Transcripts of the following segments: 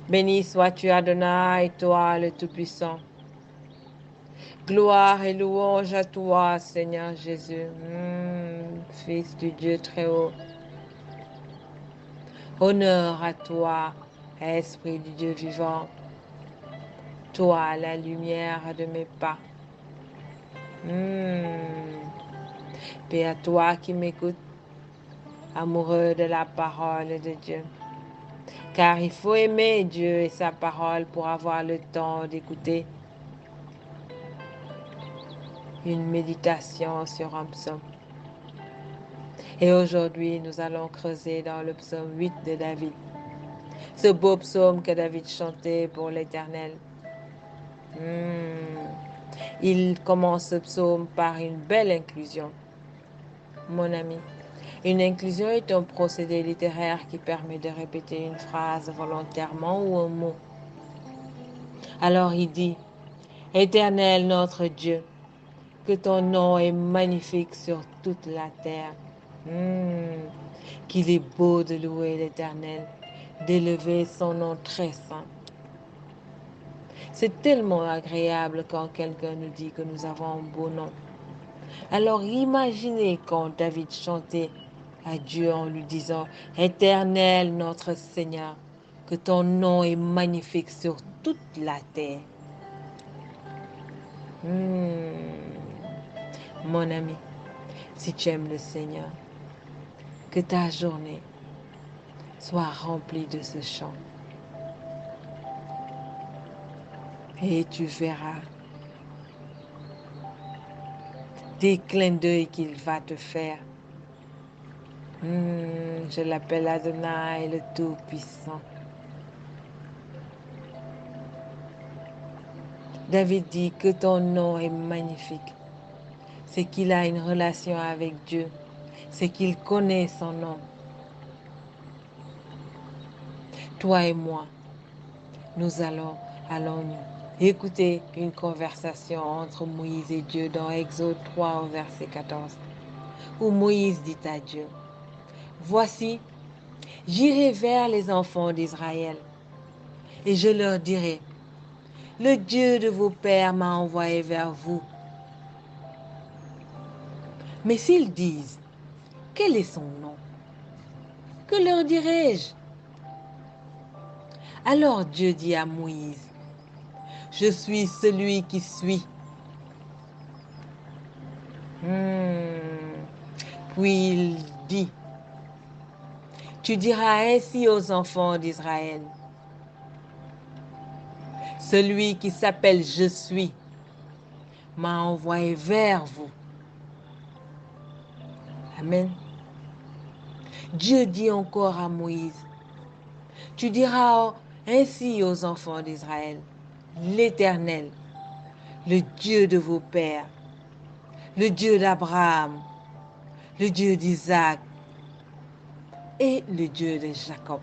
Béni sois-tu Adonai, toi le Tout-Puissant. Gloire et louange à toi, Seigneur Jésus, Fils du Dieu très haut. Honneur à toi, Esprit du Dieu vivant. Toi, la lumière de mes pas. Paix à toi qui m'écoutes, amoureux de la parole de Dieu. Car il faut aimer Dieu et sa parole pour avoir le temps d'écouter une méditation sur un psaume. Et aujourd'hui, nous allons creuser dans le psaume 8 de David. Ce beau psaume que David chantait pour l'Éternel. Il commence ce psaume par une belle inclusion. Mon ami, une inclusion est un procédé littéraire qui permet de répéter une phrase volontairement ou un mot. Alors il dit, Éternel notre Dieu, que ton nom est magnifique sur toute la terre. Qu'il est beau de louer l'Éternel, d'élever son nom très saint. C'est tellement agréable quand quelqu'un nous dit que nous avons un beau nom. Alors imaginez quand David chantait à Dieu en lui disant, Éternel notre Seigneur, que ton nom est magnifique sur toute la terre. Mon ami, si tu aimes le Seigneur, que ta journée soit remplie de ce chant. Et tu verras des clins d'œil qu'il va te faire. Je l'appelle Adonai, le Tout-Puissant. David dit que ton nom est magnifique. C'est qu'il a une relation avec Dieu. C'est qu'il connaît son nom. Toi et moi, nous allons écouter une conversation entre Moïse et Dieu dans Exode 3 au verset 14, où Moïse dit à Dieu, Voici, j'irai vers les enfants d'Israël et je leur dirai, le Dieu de vos pères m'a envoyé vers vous. Mais s'ils disent, quel est son nom? Que leur dirai-je? Alors Dieu dit à Moïse, je suis celui qui suis. Puis il dit, tu diras ainsi aux enfants d'Israël, celui qui s'appelle Je suis m'a envoyé vers vous. Amen. Dieu dit encore à Moïse, tu diras ainsi aux enfants d'Israël, l'Éternel, le Dieu de vos pères, le Dieu d'Abraham, le Dieu d'Isaac et le Dieu de Jacob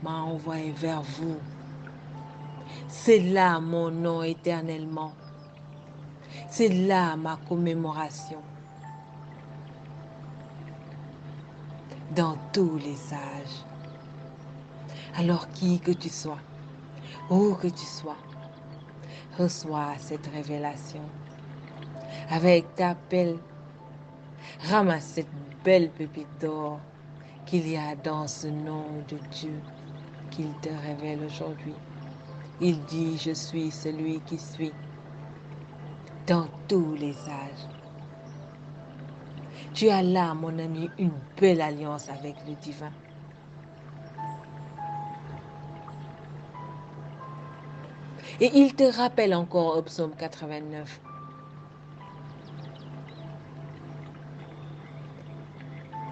m'a envoyé vers vous. C'est là mon nom éternellement. C'est là ma commémoration. Dans tous les âges. Alors qui que tu sois, où que tu sois, reçois cette révélation. Avec ta pelle, ramasse cette belle pépite d'or qu'il y a dans ce nom de Dieu qu'il te révèle aujourd'hui. Il dit, je suis celui qui suis dans tous les âges. Tu as là, mon ami, une belle alliance avec le divin. Et il te rappelle encore au psaume 89.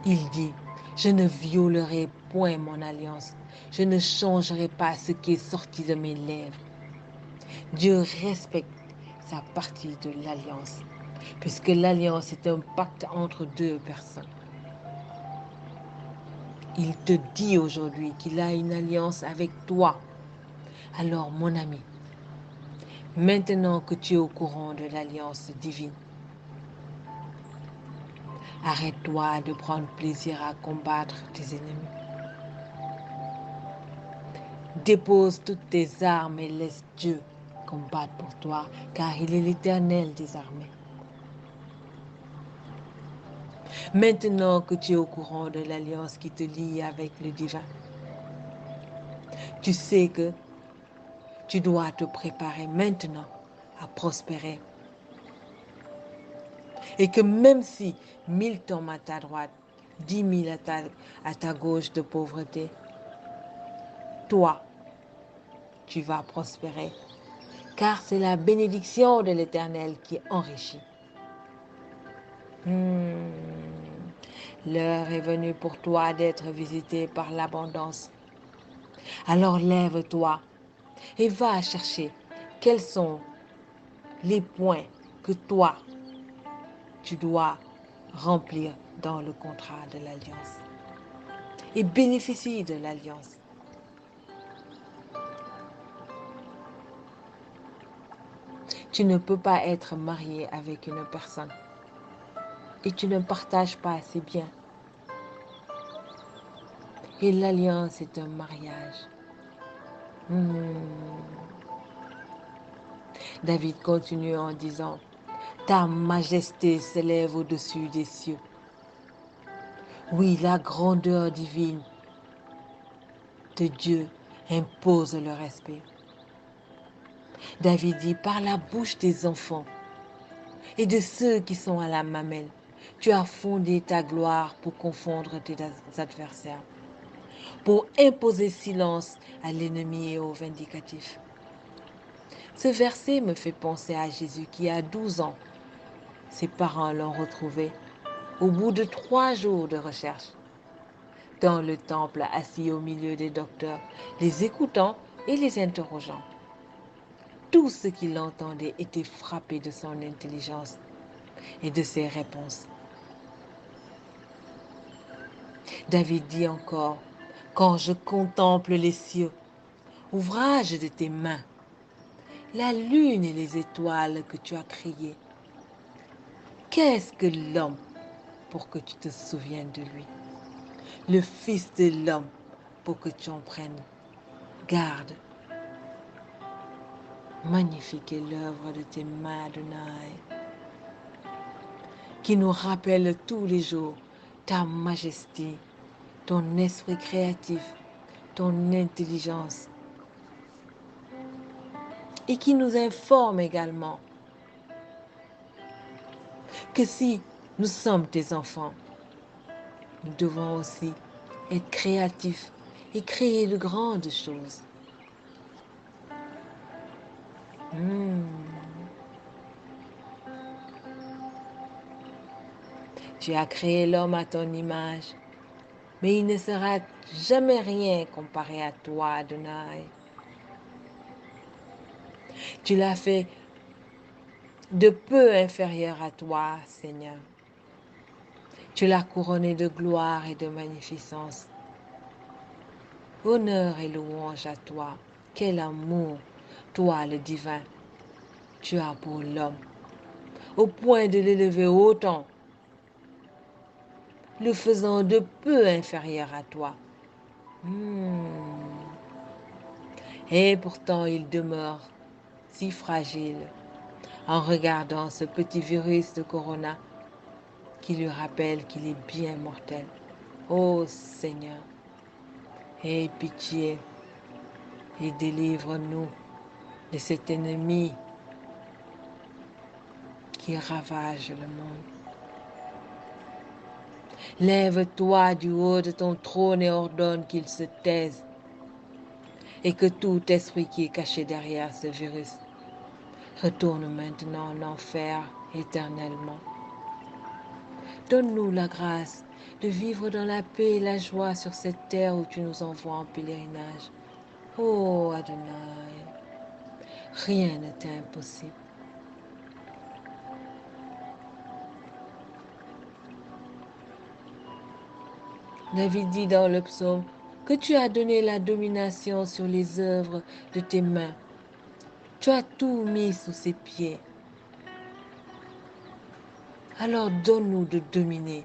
Il dit, je ne violerai point mon alliance. Je ne changerai pas ce qui est sorti de mes lèvres. Dieu respecte sa partie de l'alliance, puisque l'alliance est un pacte entre deux personnes. Il te dit aujourd'hui qu'il a une alliance avec toi. Alors, mon ami, maintenant que tu es au courant de l'alliance divine, arrête-toi de prendre plaisir à combattre tes ennemis. Dépose toutes tes armes et laisse Dieu combattre pour toi, car il est l'Éternel des armées. Maintenant que tu es au courant de l'alliance qui te lie avec le divin, tu sais que tu dois te préparer maintenant à prospérer. Et que même si 1000 tombent à ta droite, 10 000 à ta gauche de pauvreté, toi, tu vas prospérer. Car c'est la bénédiction de l'Éternel qui enrichit. L'heure est venue pour toi d'être visité par l'abondance. Alors lève-toi et va chercher quels sont les points que toi, tu dois remplir dans le contrat de l'alliance. Et bénéficie de l'alliance. Tu ne peux pas être marié avec une personne et tu ne partages pas ses biens. Et l'alliance est un mariage. David continue en disant, ta majesté s'élève au-dessus des cieux. Oui, la grandeur divine de Dieu impose le respect. David dit, par la bouche des enfants et de ceux qui sont à la mamelle, tu as fondé ta gloire pour confondre tes adversaires, pour imposer silence à l'ennemi et au vindicatif. Ce verset me fait penser à Jésus qui, à 12 ans, ses parents l'ont retrouvé au bout de 3 jours de recherche, dans le temple, assis au milieu des docteurs, les écoutant et les interrogeant. Tous ceux qui l'entendaient étaient frappés de son intelligence et de ses réponses. David dit encore, quand je contemple les cieux, ouvrage de tes mains, la lune et les étoiles que tu as créées, qu'est-ce que l'homme pour que tu te souviennes de lui? Le Fils de l'homme pour que tu en prennes garde. Magnifique est l'œuvre de tes mains, Adonai, qui nous rappelle tous les jours ta majesté, ton esprit créatif, ton intelligence, et qui nous informe également que si nous sommes tes enfants, nous devons aussi être créatifs et créer de grandes choses. Tu as créé l'homme à ton image, mais il ne sera jamais rien comparé à toi, Adonai. Tu l'as fait de peu inférieur à toi, Seigneur. Tu l'as couronné de gloire et de magnificence. Honneur et louange à toi. Quel amour, toi le divin, tu as pour l'homme, au point de l'élever autant, le faisant de peu inférieur à toi. Et pourtant il demeure si fragile en regardant ce petit virus de corona qui lui rappelle qu'il est bien mortel. Ô Seigneur, aie pitié et délivre-nous de cet ennemi qui ravage le monde. Lève-toi du haut de ton trône et ordonne qu'il se taise et que tout esprit qui est caché derrière ce virus retourne maintenant en enfer éternellement. Donne-nous la grâce de vivre dans la paix et la joie sur cette terre où tu nous envoies en pèlerinage. Oh Adonai, rien n'est impossible. David dit dans le psaume que tu as donné la domination sur les œuvres de tes mains. Tu as tout mis sous ses pieds. Alors donne-nous de dominer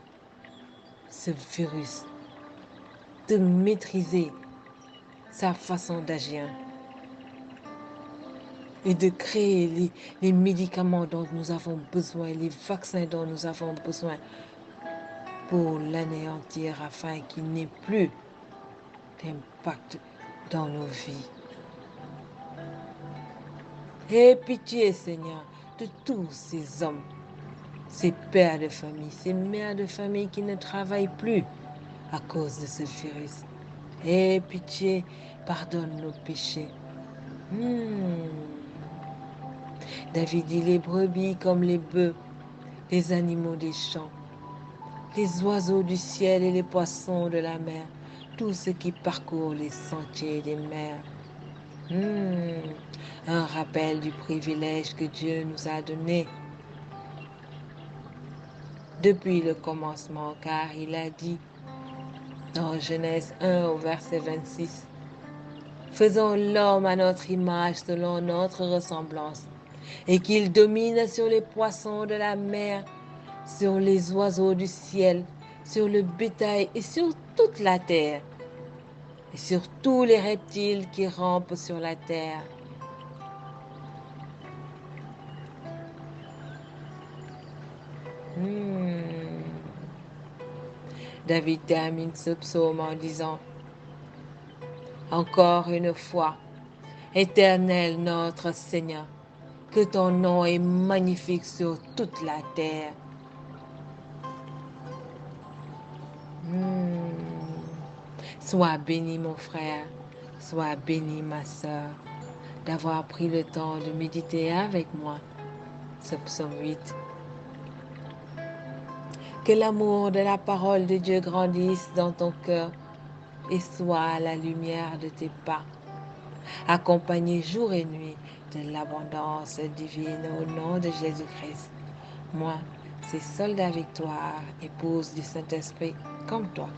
ce virus, de maîtriser sa façon d'agir et de créer les médicaments dont nous avons besoin, les vaccins dont nous avons besoin pour l'anéantir afin qu'il n'ait plus d'impact dans nos vies. Aie pitié, Seigneur, de tous ces hommes, ces pères de famille, ces mères de famille qui ne travaillent plus à cause de ce virus. Aie pitié, pardonne nos péchés. David dit les brebis comme les bœufs, les animaux des champs, les oiseaux du ciel et les poissons de la mer, tout ce qui parcourt les sentiers des mers. Un rappel du privilège que Dieu nous a donné depuis le commencement, car il a dit dans Genèse 1 au verset 26, faisons l'homme à notre image selon notre ressemblance, et qu'il domine sur les poissons de la mer, sur les oiseaux du ciel, sur le bétail et sur toute la terre, et sur tous les reptiles qui rampent sur la terre. David termine ce psaume en disant, encore une fois, Éternel notre Seigneur, que ton nom est magnifique sur toute la terre. Sois béni mon frère, sois béni ma sœur, d'avoir pris le temps de méditer avec moi ce psaume 8. Que l'amour de la parole de Dieu grandisse dans ton cœur et soit la lumière de tes pas, accompagné jour et nuit de l'abondance divine au nom de Jésus-Christ. Moi, c'est Soldat Victoire, épouse du Saint-Esprit, comme toi.